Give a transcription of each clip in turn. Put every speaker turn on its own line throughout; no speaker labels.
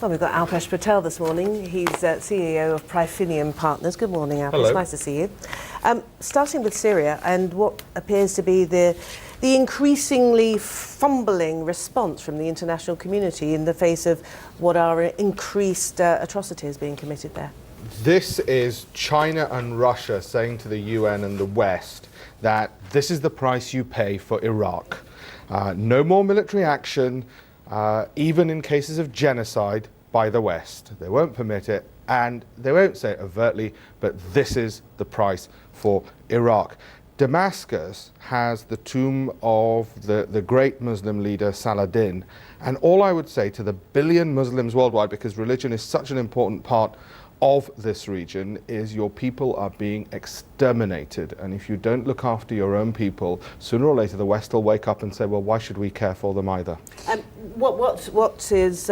Well, we've got Alpesh Patel this morning. He's CEO of Prifinium Partners. Good morning, Alpesh.
Hello.
Nice to see you. Starting with Syria and what appears to be the increasingly fumbling response from the international community in the face of what are increased atrocities being committed there.
This is China and Russia saying to the UN and the West that this is the price you pay for Iraq. No more military action, even in cases of genocide by the West. They won't permit it, and they won't say it overtly, but this is the price for Iraq. Damascus has the tomb of the great Muslim leader Saladin, and all I would say to the billion Muslims worldwide, because religion is such an important part of this region, is your people are being exterminated, and if you don't look after your own people, sooner or later the West will wake up and say, well, why should we care for them either?
What is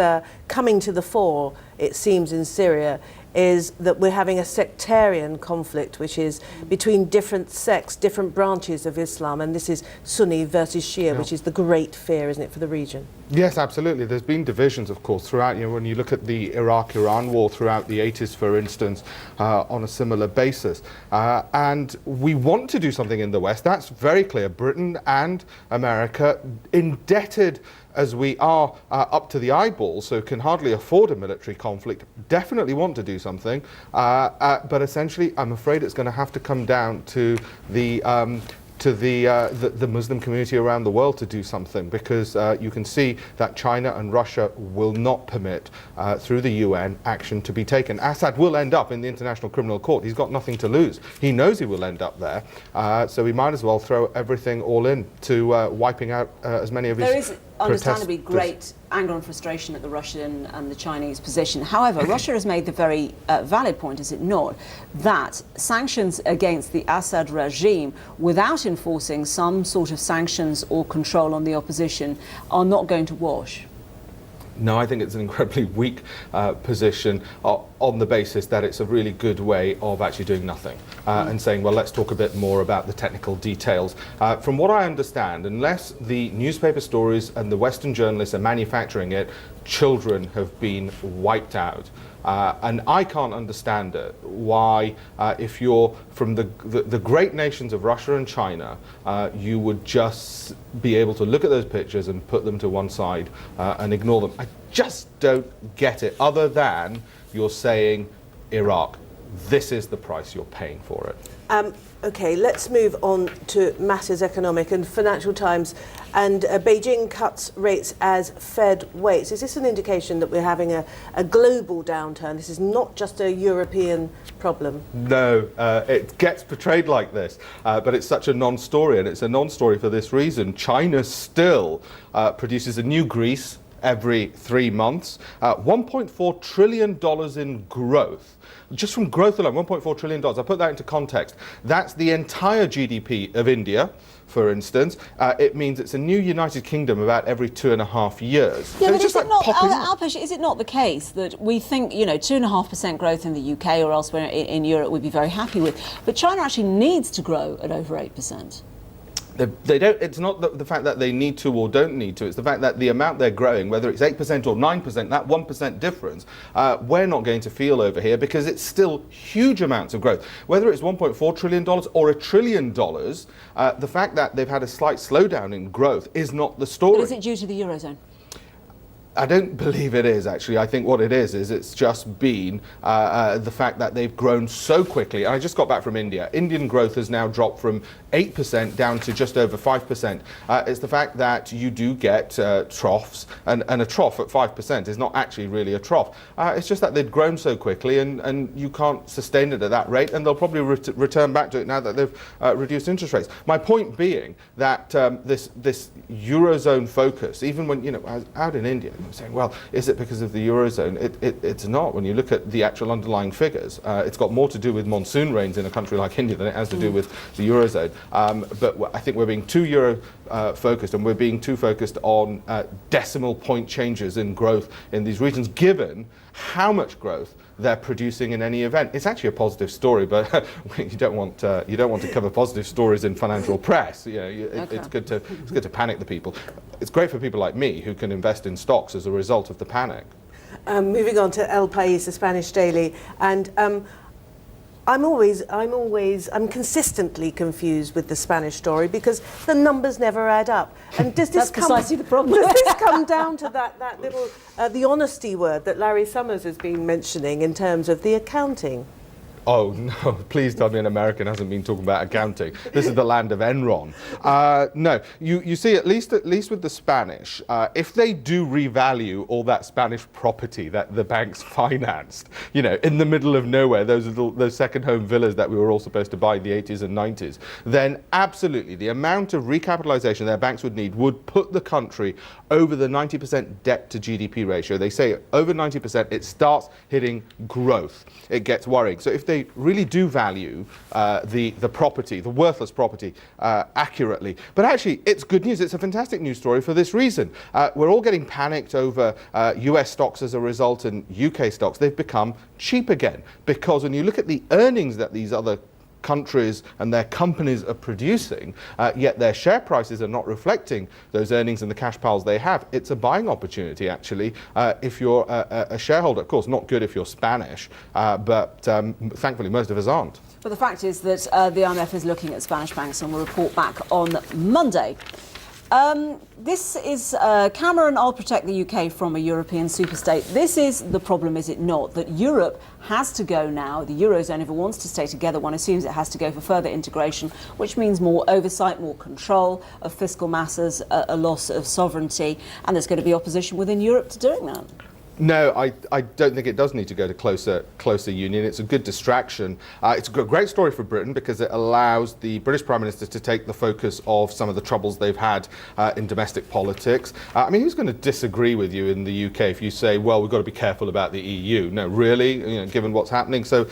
coming to the fore, it seems, in Syria is that we're having a sectarian conflict, which is between different sects, different branches of Islam, and this is Sunni versus Shia, which is the great fear, isn't it, for the region?
Yes, absolutely. There's been divisions, of course, throughout. When you look at the Iraq-Iran war throughout the 80s, for instance, on a similar basis. And we want to do something in the West. That's very clear. Britain and America, indebted as we are up to the eyeballs, so can hardly afford a military conflict, definitely want to do something. But essentially, I'm afraid it's going to have to come down to the Muslim community around the world to do something, because you can see that China and Russia will not permit, through the UN, action to be taken. Assad will end up in the International Criminal Court. He's got nothing to lose. He knows he will end up there, so he might as well throw everything all in to wiping out as many of his
There is understandably
protesters.
great anger and frustration at the Russian and the Chinese position. However, Russia has made the very valid point, is it not, that sanctions against the Assad regime without enforcing some sort of sanctions or control on the opposition are not going to wash.
No, I think it's an incredibly weak position on the basis that it's a really good way of actually doing nothing and saying, well, let's talk a bit more about the technical details. From what I understand, unless the newspaper stories and the Western journalists are manufacturing it, children have been wiped out. And I can't understand it, why, if you're from the great nations of Russia and China, you would just be able to look at those pictures and put them to one side and ignore them. I just don't get it, other than you're saying, Iraq, this is the price you're paying for it.
OK, let's move on to matters economic and Financial Times. And Beijing cuts rates as Fed waits. Is this an indication that we're having a global downturn? This is not just a European problem.
No, it gets portrayed like this, but it's such a non-story, and it's a non-story for this reason. China still produces a new Greece every 3 months, $1.4 trillion in growth. Just from growth alone, $1.4 trillion. I put that into context. That's the entire GDP of India, for instance. It means it's a new United Kingdom about every 2.5 years.
Yeah,
So
but
it's
is
just
it
like
not,
popping up.
Alpesh, is it not the case that we think, 2.5% growth in the UK or elsewhere in Europe we'd be very happy with, but China actually needs to grow at over 8%?
They don't. It's not the fact that they need to or don't need to. It's the fact that the amount they're growing, whether it's 8% or 9%, that 1% difference, we're not going to feel over here, because it's still huge amounts of growth. Whether it's $1.4 trillion or $1 trillion, the fact that they've had a slight slowdown in growth is not the story.
But is it due to the Eurozone?
I don't believe it is, actually. I think what it is it's just been the fact that they've grown so quickly. And I just got back from India. Indian growth has now dropped from 8% down to just over 5%. It's the fact that you do get troughs, and a trough at 5% is not actually really a trough. It's just that they've grown so quickly, and you can't sustain it at that rate, and they'll probably return back to it now that they've reduced interest rates. My point being that this Eurozone focus, even when, out in India, saying, well, is it because of the Eurozone? It's not. When you look at the actual underlying figures, it's got more to do with monsoon rains in a country like India than it has to do with the Eurozone. But I think we're being too Euro-focused, and we're being too focused on decimal point changes in growth in these regions, given how much growth they're producing in any event. It's actually a positive story, but you don't want to cover positive stories in financial press. It's good to panic the people. It's great for people like me who can invest in stocks as a result of the panic.
Moving on to El País, the Spanish daily, and I'm consistently confused with the Spanish story because the numbers never add up. And does this
That's precisely the problem.
Does this come down to that little the honesty word that Larry Summers has been mentioning in terms of the accounting?
Oh no, please tell me an American hasn't been talking about accounting. This is the land of Enron. No, you see, at least with the Spanish, if they do revalue all that Spanish property that the banks financed, you know, in the middle of nowhere, those second home villas that we were all supposed to buy in the 80s and 90s, then absolutely the amount of recapitalization their banks would need would put the country over the 90% debt to GDP ratio. They say over 90%, it starts hitting growth. It gets worrying. So if they really do value the property, the worthless property, accurately. But actually, it's good news. It's a fantastic news story for this reason. We're all getting panicked over US stocks as a result and UK stocks. They've become cheap again because when you look at the earnings that these other countries and their companies are producing, yet their share prices are not reflecting those earnings and the cash piles they have. It's a buying opportunity, actually, if you're a shareholder. Of course, not good if you're Spanish, but thankfully most of us aren't.
But the fact is that the IMF is looking at Spanish banks and will report back on Monday. This is Cameron, I'll protect the UK from a European superstate. This is the problem, is it not? That Europe has to go now. The Eurozone, if it wants to stay together, one assumes it has to go for further integration, which means more oversight, more control of fiscal masses, a loss of sovereignty, and there's going to be opposition within Europe to doing that.
No, I don't think it does need to go to closer union. It's a good distraction. It's a great story for Britain because it allows the British Prime Minister to take the focus of some of the troubles they've had in domestic politics. I mean, who's going to disagree with you in the UK if you say, well, we've got to be careful about the EU? No, really, you know, given what's happening. So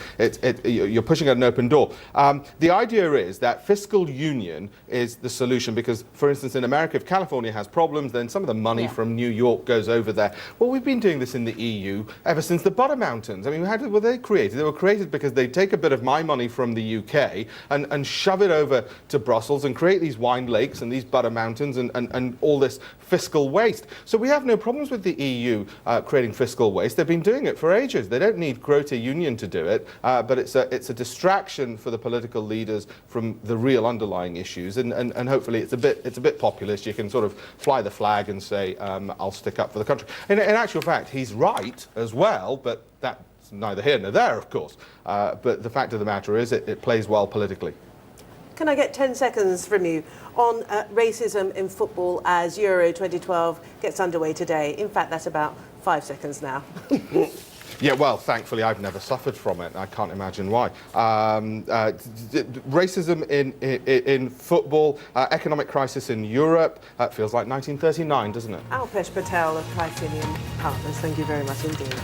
you're pushing at an open door. The idea is that fiscal union is the solution because, for instance, in America, if California has problems, then some of the money from New York goes over there. Well, we've been doing this in the EU ever since the Butter Mountains. I mean, how were they created? They were created because they take a bit of my money from the UK and shove it over to Brussels and create these wine lakes and these Butter Mountains and all this fiscal waste. So we have no problems with the EU creating fiscal waste. They've been doing it for ages. They don't need greater union to do it, but it's a distraction for the political leaders from the real underlying issues. And hopefully it's a bit populist. You can sort of fly the flag and say, I'll stick up for the country. In actual fact, he's right as well, but that's neither here nor there, of course. But the fact of the matter is it plays well politically.
Can I get 10 seconds from you on racism in football as Euro 2012 gets underway today? In fact, that's about 5 seconds now.
Yeah, well, thankfully, I've never suffered from it. I can't imagine why. Racism in football, economic crisis in Europe, feels like 1939, doesn't it?
Alpesh Patel of Tritinium Partners, thank you very much indeed.